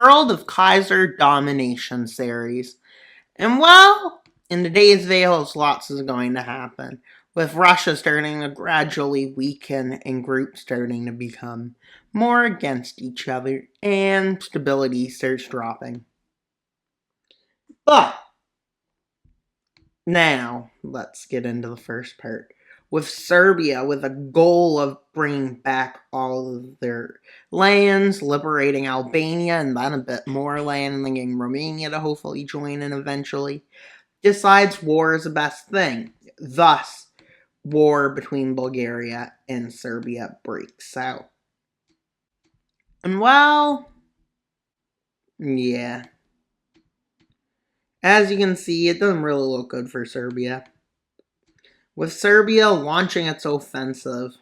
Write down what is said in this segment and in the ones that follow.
World of Kaiser Domination series. And well, in today's videos, lots is going to happen, with Russia starting to gradually weaken and groups starting to become more against each other, and stability starts dropping. But now, let's get into the first part. With Serbia, with a goal of bringing back all of their lands, liberating Albania, and then a bit more land, and then getting Romania to hopefully join in eventually, decides war is the best thing. Thus, war between Bulgaria and Serbia breaks out. And well, yeah. As you can see, it doesn't really look good for Serbia. With Serbia launching its offensive,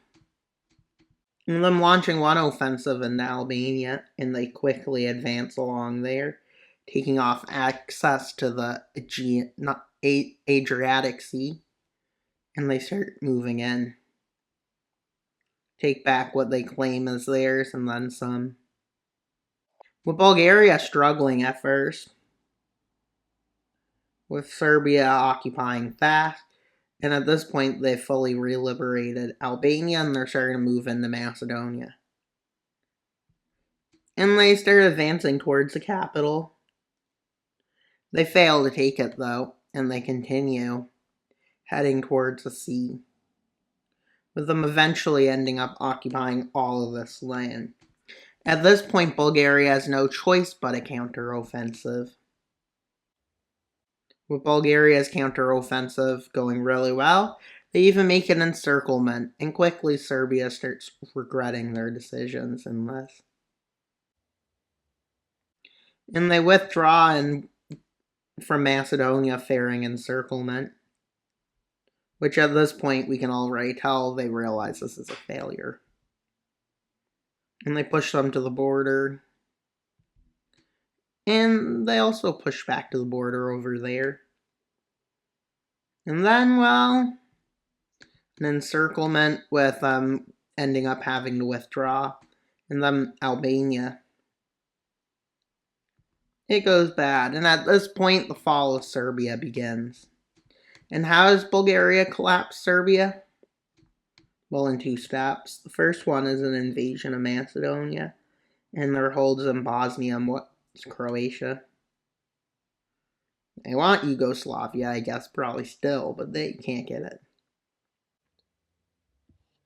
and them launching one offensive in Albania, and they quickly advance along there, taking off access to the Adriatic Sea, and they start moving in. Take back what they claim as theirs, and then some. With Bulgaria struggling at first, with Serbia occupying fast, and at this point they fully reliberated Albania, and they're starting to move into Macedonia. And they start advancing towards the capital. They fail to take it though, and they continue heading towards the sea, with them eventually ending up occupying all of this land. At this point, Bulgaria has no choice but a counteroffensive. With Bulgaria's counteroffensive going really well, they even make an encirclement, and quickly Serbia starts regretting their decisions in this. And they withdraw from Macedonia, fearing encirclement, which at this point we can already tell they realize this is a failure. And they push them to the border. And they also push back to the border over there. And then, well, an encirclement with ending up having to withdraw. And then Albania. It goes bad. And at this point, the fall of Serbia begins. And how does Bulgaria collapse Serbia? Well, in two steps. The first one is an invasion of Macedonia, and their holds in Bosnia and what's Croatia. They want Yugoslavia, I guess, probably still, but they can't get it.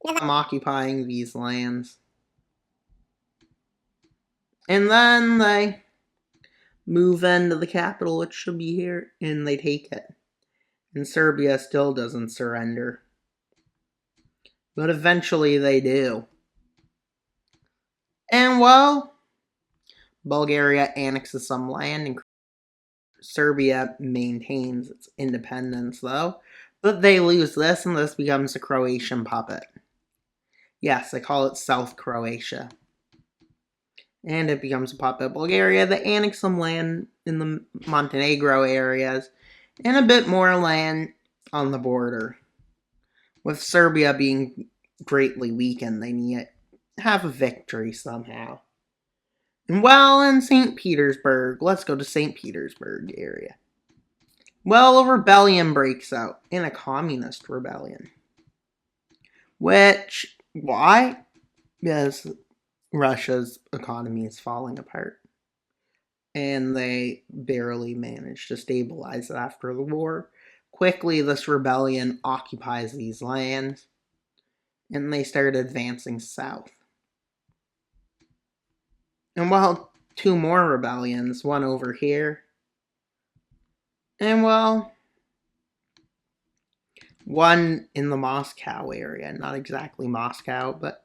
I'm occupying these lands. And then they move into the capital, which should be here, and they take it. And Serbia still doesn't surrender. But eventually they do. And well, Bulgaria annexes some land, and Serbia maintains its independence though. But they lose this, and this becomes a Croatian puppet. Yes, they call it South Croatia. And it becomes a puppet. Bulgaria, they annex some land in the Montenegro areas, and a bit more land on the border. With Serbia being greatly weakened, they need to have a victory somehow. And well, in St. Petersburg, let's go to St. Petersburg area. Well, a rebellion breaks out, in a communist rebellion. Why? Because Russia's economy is falling apart. And they barely managed to stabilize it after the war. Quickly, this rebellion occupies these lands, and they start advancing south. And well, two more rebellions, one over here, and well, one in the Moscow area, not exactly Moscow, but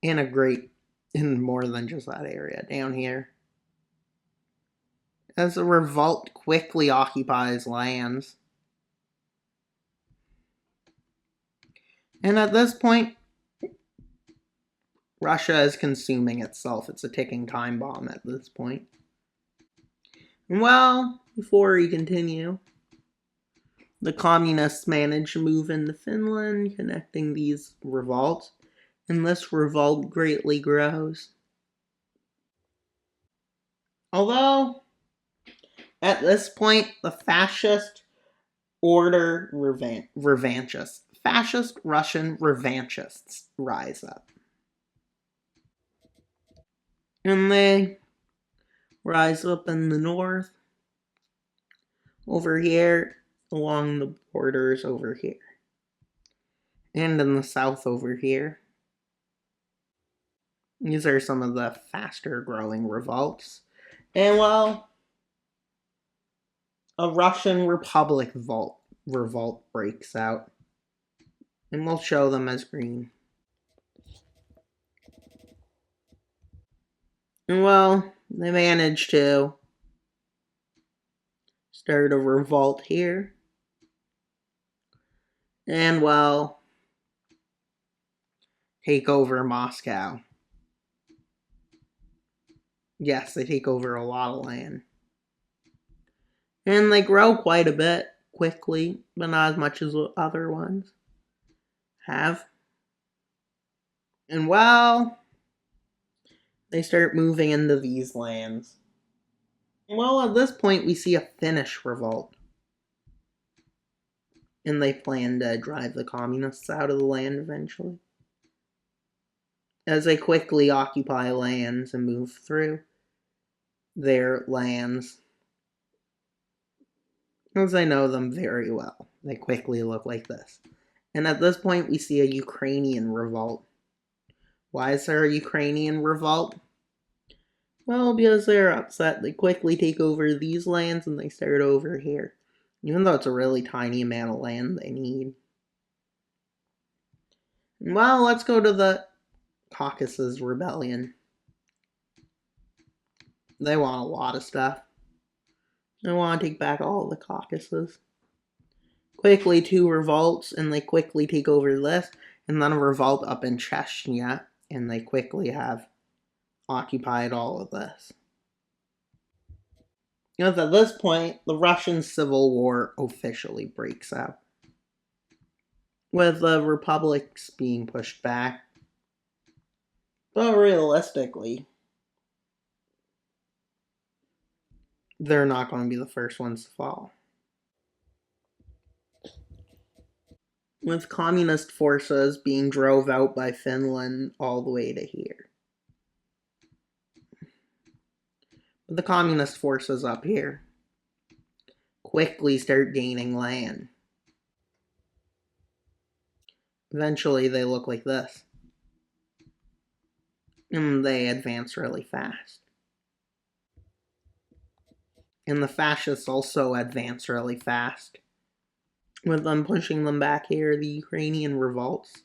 in more than just that area, down here. As the revolt quickly occupies lands. And at this point, Russia is consuming itself. It's a ticking time bomb at this point. And well, before we continue, the communists manage to move into Finland, connecting these revolts, and this revolt greatly grows. Although, at this point, the fascist order revanchists, fascist Russian revanchists rise up. And they rise up in the north, over here, along the borders over here. And in the south over here. These are some of the faster growing revolts. And well, a Russian Republic revolt breaks out. And we'll show them as green. And well, they managed to start a revolt here. And well, take over Moscow. Yes, they take over a lot of land. And they grow quite a bit quickly, but not as much as other ones have. And well, they start moving into these lands. Well, at this point, we see a Finnish revolt. And they plan to drive the communists out of the land eventually. As they quickly occupy lands and move through their lands. As I know them very well. They quickly look like this. And at this point, we see a Ukrainian revolt. Why is there a Ukrainian revolt? Well, because they're upset. They quickly take over these lands and they start over here. Even though it's a really tiny amount of land they need. Well, let's go to the Caucasus Rebellion. They want a lot of stuff. They want to take back all the Caucasus. Quickly, 2 revolts, and they quickly take over this. And then a revolt up in Chechnya, and they quickly have occupied all of this. At this point, the Russian Civil War officially breaks out, with the republics being pushed back. But realistically, they're not going to be the first ones to fall. With communist forces being drove out by Finland all the way to here. But the communist forces up here quickly start gaining land. Eventually, they look like this. And they advance really fast. And the fascists also advance really fast. With them pushing them back here, the Ukrainian revolts.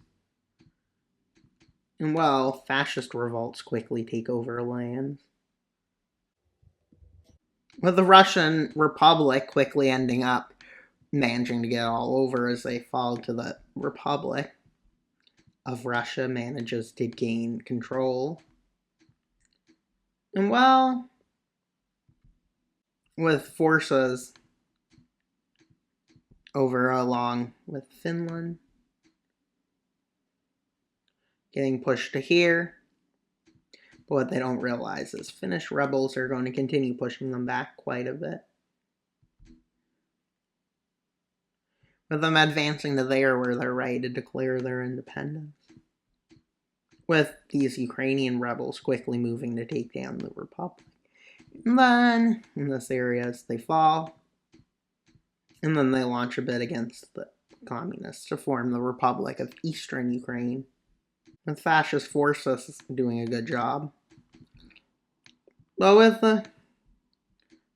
And well, fascist revolts quickly take over lands. With the Russian Republic quickly ending up managing to get all over as they fall to the Republic of Russia manages to gain control. And well, with forces over along with Finland getting pushed to here. But what they don't realize is Finnish rebels are going to continue pushing them back quite a bit. With them advancing to there where they're ready to declare their independence. With these Ukrainian rebels quickly moving to take down the Republic. And then, in this area, they fall. And then they launch a bit against the communists to form the Republic of Eastern Ukraine. With fascist forces doing a good job. But with the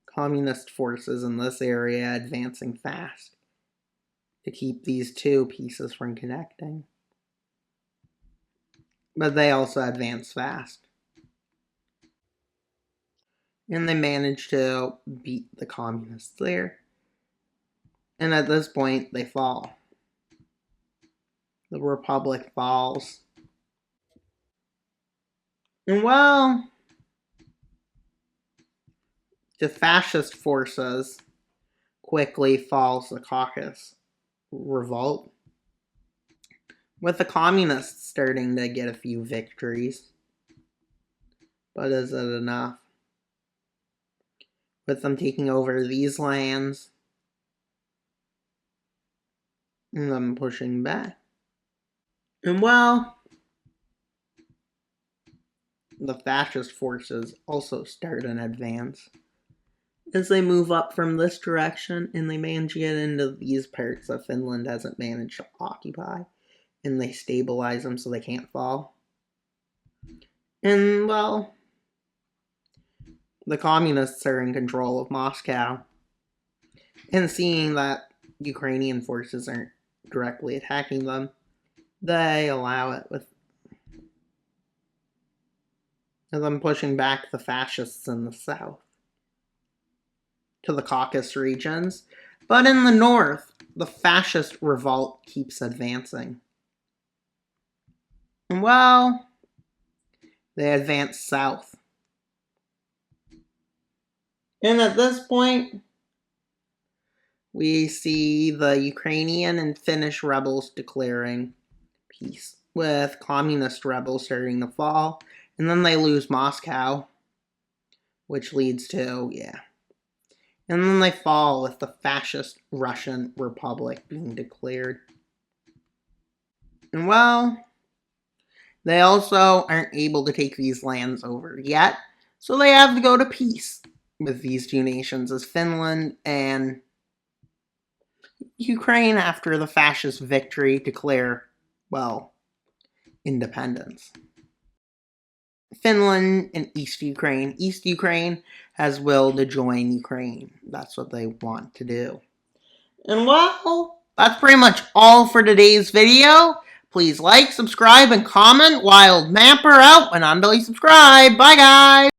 communist forces in this area advancing fast to keep these 2 pieces from connecting. But they also advance fast. And they manage to beat the communists there. And at this point, they fall. The Republic falls. And well, the fascist forces quickly falls the Caucasus Revolt. With the communists starting to get a few victories. But is it enough? with them taking over these lands and them pushing back. And well, the fascist forces also start an advance as they move up from this direction, and they manage to get into these parts that Finland hasn't managed to occupy, and they stabilize them so they can't fall. And well, the communists are in control of Moscow, and seeing that Ukrainian forces aren't directly attacking them, they allow it, with them pushing back the fascists in the south to the Caucasus regions. But in the north, the fascist revolt keeps advancing. And well, they advance south. And at this point, we see the Ukrainian and Finnish rebels declaring peace, with communist rebels starting to fall, and then they lose Moscow, which leads to, and then they fall with the fascist Russian Republic being declared. And well, they also aren't able to take these lands over yet, so they have to go to peace with these two nations, as Finland and Ukraine, after the fascist victory, declare, well, independence. Finland and East Ukraine. East Ukraine has will to join Ukraine. That's what they want to do. And well, that's pretty much all for today's video. Please like, subscribe, and comment. Wild Mapper out, and until you subscribe. Bye, guys!